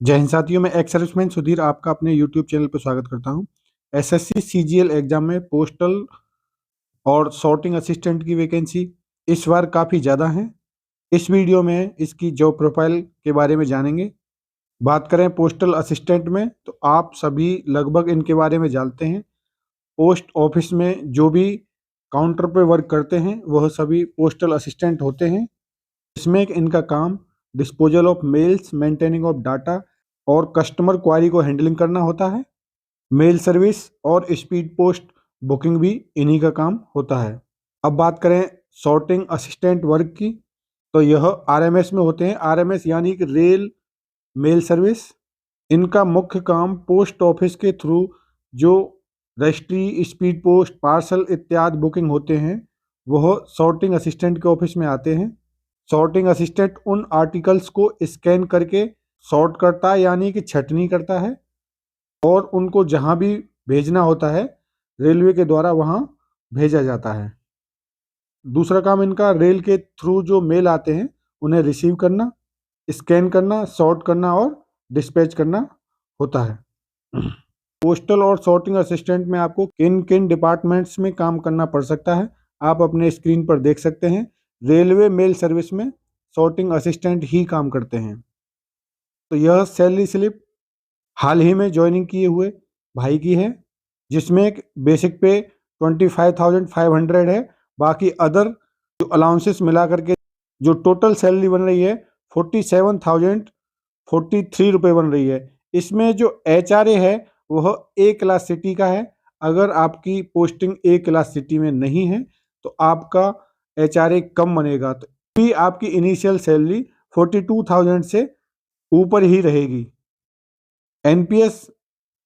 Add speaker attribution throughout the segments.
Speaker 1: जय हिंद साथियों, मैं एक्स सर्विसमैन सुधीर आपका अपने यूट्यूब चैनल पर स्वागत करता हूं। एसएससी सीजीएल एग्जाम में पोस्टल और सॉर्टिंग असिस्टेंट की वैकेंसी इस बार काफ़ी ज़्यादा है। इस वीडियो में इसकी जॉब प्रोफाइल के बारे में जानेंगे। बात करें पोस्टल असिस्टेंट में तो आप सभी लगभग इनके बारे में जानते हैं। पोस्ट ऑफिस में जो भी काउंटर पे वर्क करते हैं वह सभी पोस्टल असिस्टेंट होते हैं। इसमें इनका काम disposal of males, maintaining of data और कस्टमर क्वारी को हैंडलिंग करना होता है। मेल सर्विस और स्पीड पोस्ट बुकिंग भी इन्हीं का काम होता है। अब बात करें सॉर्टिंग असिस्टेंट वर्क की तो यह आरएमएस में होते हैं। आरएमएस यानी कि रेल मेल सर्विस। इनका मुख्य काम पोस्ट ऑफिस के थ्रू जो रजिस्ट्री, स्पीड पोस्ट, पार्सल इत्यादि बुकिंग होते हैं वह सॉर्टिंग असिस्टेंट के ऑफिस में आते हैं। सॉर्टिंग असिस्टेंट उन आर्टिकल्स को स्कैन करके सॉर्ट करता है यानी कि छटनी करता है और उनको जहां भी भेजना होता है रेलवे के द्वारा वहां भेजा जाता है। दूसरा काम इनका रेल के थ्रू जो मेल आते हैं उन्हें रिसीव करना, स्कैन करना, सॉर्ट करना और डिस्पैच करना होता है। पोस्टल और सॉर्टिंग असिस्टेंट में आपको किन किन डिपार्टमेंट्स में काम करना पड़ सकता है आप अपने स्क्रीन पर देख सकते हैं। रेलवे मेल सर्विस में सॉर्टिंग असिस्टेंट ही काम करते हैं। तो यह सैलरी स्लिप हाल ही में ज्वाइनिंग किए हुए भाई की है, जिसमें एक बेसिक पे 25,500 है। बाकी अदर जो अलाउंसेस मिला करके जो टोटल सैलरी बन रही है 47,043 रुपये बन रही है। इसमें जो HRA है वह A क्लास सिटी का है। अगर आपकी पोस्टिंग A क्लास सिटी में नहीं है तो आपका HRA कम बनेगा, तो भी आपकी इनिशियल सैलरी 42,000 से ऊपर ही रहेगी। NPS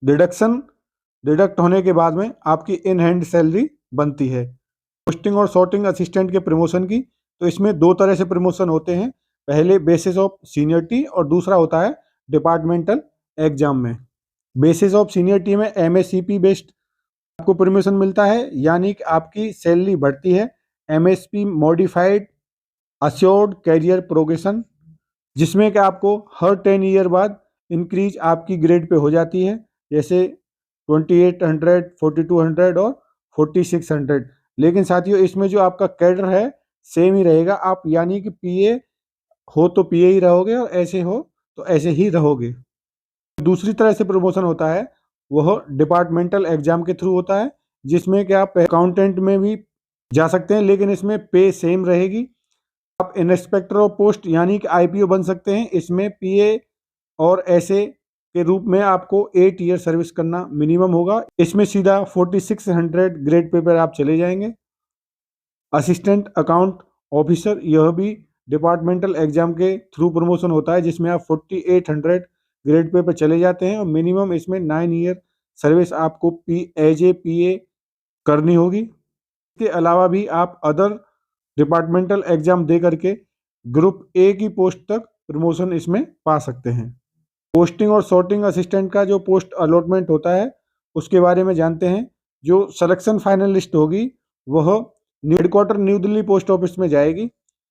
Speaker 1: डिडक्ट होने के बाद में आपकी इन हैंड सैलरी बनती है। पोस्टिंग और सॉर्टिंग असिस्टेंट के प्रमोशन की तो इसमें दो तरह से प्रमोशन होते हैं। पहले बेसिस ऑफ सीनियरिटी और दूसरा होता है डिपार्टमेंटल एग्जाम में। बेसिस ऑफ सीनियरिटी में MSCP बेस्ड आपको प्रमोशन मिलता है, यानी कि आपकी सैलरी बढ़ती है। MSP modified assured career progression, जिसमें कि आपको हर 10 ईयर बाद इंक्रीज आपकी ग्रेड पे हो जाती है, जैसे 2800, 4200 और 4600। लेकिन साथियों इसमें जो आपका कैडर है सेम ही रहेगा। आप यानी कि PA हो तो PA ही रहोगे और ऐसे हो तो ऐसे ही रहोगे। दूसरी तरह से प्रमोशन होता है वह डिपार्टमेंटल एग्जाम के थ्रू होता है, जिसमें कि आप अकाउंटेंट में भी जा सकते हैं, लेकिन इसमें पे सेम रहेगी। आप इंस्पेक्टर ऑफ पोस्ट यानी कि IPO बन सकते हैं। इसमें PA और SA के रूप में आपको 8 ईयर सर्विस करना मिनिमम होगा। इसमें सीधा 4600 ग्रेड पे पर आप चले जाएंगे। असिस्टेंट अकाउंट ऑफिसर यह भी डिपार्टमेंटल एग्जाम के थ्रू प्रमोशन होता है, जिसमें आप 4800 ग्रेड पे पर चले जाते हैं और मिनिमम इसमें 9 ईयर सर्विस आपको एज ए PA करनी होगी। इसके अलावा भी आप अदर डिपार्टमेंटल एग्जाम दे करके ग्रुप A की पोस्ट तक प्रमोशन इसमें पा सकते हैं। पोस्टिंग और सॉर्टिंग असिस्टेंट का जो पोस्ट अलॉटमेंट होता है उसके बारे में जानते हैं। जो सिलेक्शन फाइनल लिस्ट होगी वह headquarter new Delhi post office में जाएगी।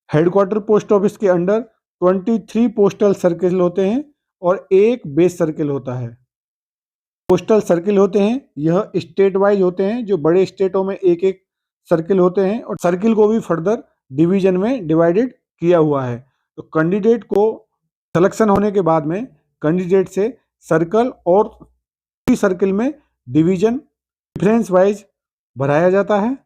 Speaker 1: हेडक्वार्टर पोस्ट ऑफिस के अंडर 23 पोस्टल सर्किल होते हैं और एक बेस सर्किल होता है। पोस्टल सर्किल होते हैं यह स्टेट वाइज होते हैं, जो बड़े स्टेटों में एक एक सर्किल होते हैं और सर्किल को भी फर्दर डिवीजन में डिवाइडेड किया हुआ है। तो कैंडिडेट को सिलेक्शन होने के बाद में कैंडिडेट से सर्कल और सर्किल में डिवीजन डिफरेंस वाइज बढ़ाया जाता है।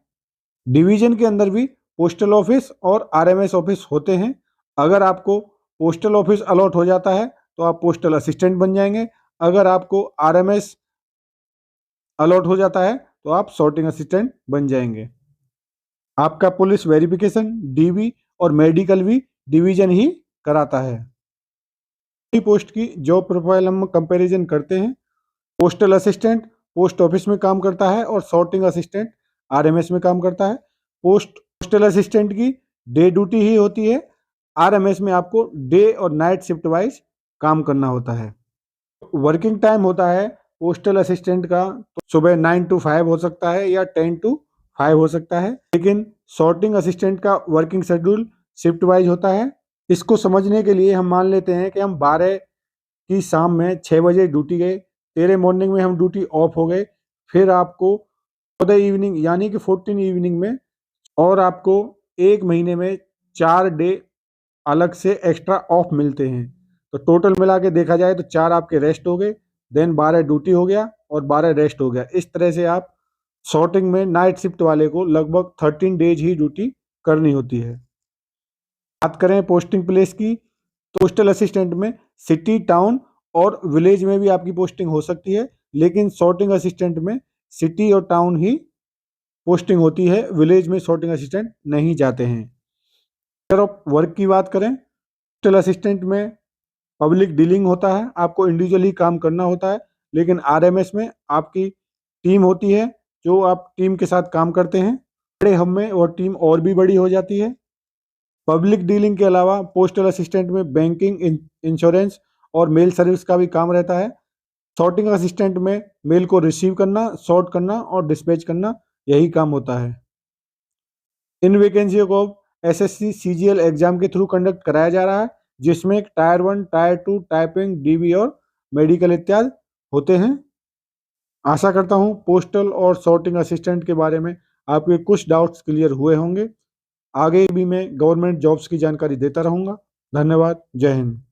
Speaker 1: डिवीजन के अंदर भी पोस्टल ऑफिस और RMS ऑफिस होते हैं। अगर आपको पोस्टल ऑफिस अलॉट हो जाता है तो आप पोस्टल असिस्टेंट बन जाएंगे। अगर आपको RMS अलॉट हो जाता है तो आप सॉर्टिंग असिस्टेंट बन जाएंगे। आपका पुलिस वेरिफिकेशन, DV और मेडिकल भी डिवीजन ही कराता है। पोस्ट की जॉब प्रोफाइल हम कंपैरिजन करते हैं। पोस्टल असिस्टेंट पोस्ट ऑफिस में काम करता है और सॉर्टिंग असिस्टेंट RMS में काम करता है। पोस्टल असिस्टेंट की डे ड्यूटी ही होती है। RMS में आपको डे और नाइट शिफ्ट वाइज काम करना होता है। वर्किंग टाइम होता है पोस्टल असिस्टेंट का तो सुबह 9 to 5 हो सकता है या 10 to 5 हो सकता है, लेकिन सॉर्टिंग असिस्टेंट का वर्किंग शेड्यूल शिफ्ट वाइज होता है। इसको समझने के लिए हम मान लेते हैं कि हम 12 कि शाम में 6 बजे ड्यूटी गए, तेरे मॉर्निंग में हम ड्यूटी ऑफ हो गए, फिर आपको 14 इवनिंग यानी कि 14 इवनिंग में और आपको 1 महीने में 4 डे अलग से एक्स्ट्रा ऑफ मिलते हैं। तो टोटल मिला के देखा जाए तो 4 आपके रेस्ट हो गए, देन 12 ड्यूटी हो गया और 12 रेस्ट हो गया। इस तरह से आप सॉर्टिंग में नाइट शिफ्ट वाले को लगभग 13 डेज ही ड्यूटी करनी होती है। बात करें पोस्टिंग प्लेस की, तो पोस्टल असिस्टेंट में सिटी, टाउन और विलेज में भी आपकी पोस्टिंग हो सकती है, लेकिन सॉर्टिंग असिस्टेंट में सिटी और टाउन ही पोस्टिंग होती है, विलेज में सॉर्टिंग असिस्टेंट नहीं जाते हैं। अगर आप वर्क की बात करें, पोस्टल असिस्टेंट में पब्लिक डीलिंग होता है, आपको इंडिविजुअली काम करना होता है, लेकिन आरएमएस में आपकी टीम होती है जो आप टीम के साथ काम करते हैं। बड़े हब में और टीम और भी बड़ी हो जाती है। पब्लिक डीलिंग के अलावा पोस्टल असिस्टेंट में बैंकिंग, इंश्योरेंस और मेल सर्विस का भी काम रहता है। सॉर्टिंग असिस्टेंट में मेल को रिसीव करना, सॉर्ट करना और डिस्पैच करना, यही काम होता है। इन वैकेंसियों को एसएससी सीजीएल एग्जाम के थ्रू कंडक्ट कराया जा रहा है, जिसमें टायर 1, टायर 2, टाइपिंग, डीबी और मेडिकल इत्यादि होते हैं। आशा करता हूँ पोस्टल और सॉर्टिंग असिस्टेंट के बारे में आपके कुछ डाउट्स क्लियर हुए होंगे। आगे भी मैं गवर्नमेंट जॉब्स की जानकारी देता रहूँगा। धन्यवाद। जय हिंद।